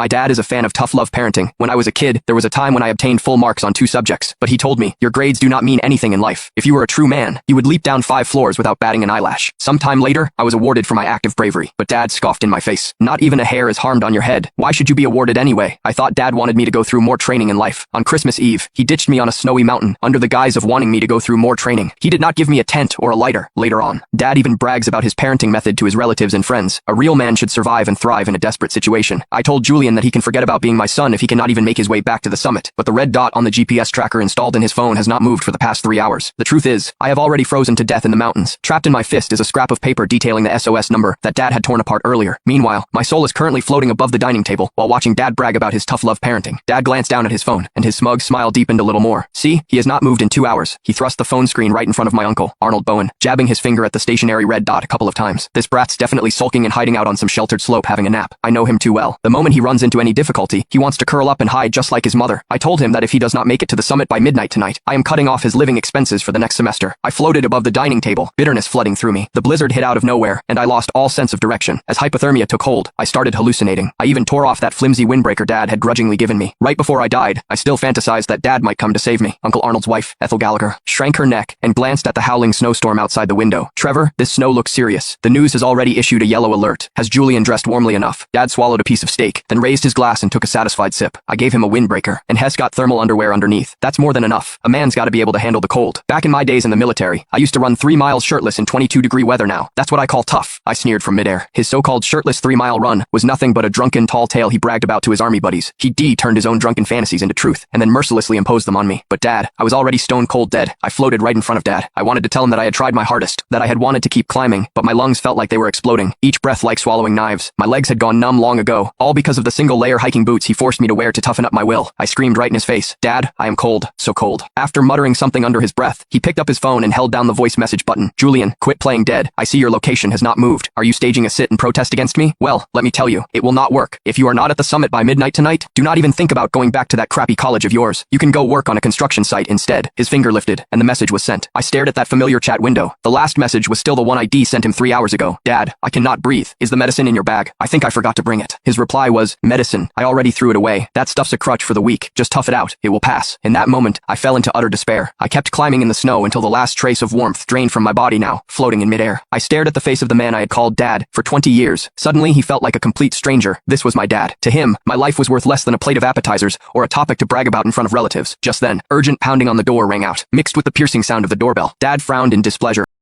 My dad is a fan of tough love parenting. When I was a kid, there was a time when I obtained full marks on 2 subjects, but he told me, your grades do not mean anything in life. If you were a true man, you would leap down 5 floors without batting an eyelash. Sometime later, I was awarded for my act of bravery, but Dad scoffed in my face. Not even a hair is harmed on your head. Why should you be awarded anyway? I thought Dad wanted me to go through more training in life. On Christmas Eve, he ditched me on a snowy mountain, under the guise of wanting me to go through more training. He did not give me a tent or a lighter. Later on, Dad even brags about his parenting method to his relatives and friends. A real man should survive and thrive in a desperate situation. I told Julian that he can forget about being my son if he cannot even make his way back to the summit, but the red dot on the GPS tracker installed in his phone has not moved for the past 3 hours. The truth is, I have already frozen to death in the mountains. Trapped in my fist is a scrap of paper detailing the SOS number that Dad had torn apart earlier. Meanwhile, my soul is currently floating above the dining table while watching Dad brag about his tough love parenting. Dad glanced down at his phone, and his smug smile deepened a little more. See, he has not moved in 2 hours. He thrust the phone screen right in front of my uncle, Arnold Bowen, jabbing his finger at the stationary red dot a couple of times. This brat's definitely sulking and hiding out on some sheltered slope having a nap. I know him too well. The moment he runs into any difficulty, he wants to curl up and hide just like his mother. I told him that if he does not make it to the summit by midnight tonight, I am cutting off his living expenses for the next semester. I floated above the dining table, bitterness flooding through me. The blizzard hit out of nowhere, and I lost all sense of direction. As hypothermia took hold, I started hallucinating. I even tore off that flimsy windbreaker Dad had grudgingly given me. Right before I died, I still fantasized that Dad might come to save me. Uncle Arnold's wife, Ethel Gallagher, shrank her neck and glanced at the howling snowstorm outside the window. Trevor, this snow looks serious. The news has already issued a yellow alert. Has Julian dressed warmly enough? Dad swallowed a piece of steak, then raised his glass and took a satisfied sip. I gave him a windbreaker, and Hess got thermal underwear underneath. That's more than enough. A man's gotta be able to handle the cold. Back in my days in the military, I used to run 3 miles shirtless in 22-degree weather now. That's what I call tough. I sneered from midair. His so-called shirtless 3-mile run was nothing but a drunken tall tale he bragged about to his army buddies. He turned his own drunken fantasies into truth, and then mercilessly imposed them on me. But Dad, I was already stone cold dead. I floated right in front of Dad. I wanted to tell him that I had tried my hardest, that I had wanted to keep climbing, but my lungs felt like they were exploding, each breath like swallowing knives. My legs had gone numb long ago, all because of the single-layer hiking boots he forced me to wear to toughen up my will. I screamed right in his face, Dad, I am cold, so cold. After muttering something under his breath, he picked up his phone and held down the voice message button. Julian, quit playing dead. I see your location has not moved. Are you staging a sit and protest against me? Well, let me tell you, it will not work. If you are not at the summit by midnight tonight, do not even think about going back to that crappy college of yours. You can go work on a construction site instead. His finger lifted, and the message was sent. I stared at that familiar chat window. The last message was still the one I sent him 3 hours ago. Dad, I cannot breathe. Is the medicine in your bag? I think I forgot to bring it. His reply was, medicine. I already threw it away. That stuff's a crutch for the weak. Just tough it out. It will pass. In that moment, I fell into utter despair. I kept climbing in the snow until the last trace of warmth drained from my body now, floating in midair. I stared at the face of the man I had called Dad for 20 years. Suddenly, he felt like a complete stranger. This was my dad. To him, my life was worth less than a plate of appetizers or a topic to brag about in front of relatives. Just then, urgent pounding on the door rang out, mixed with the piercing sound of the doorbell. Dad frowned in displeasure.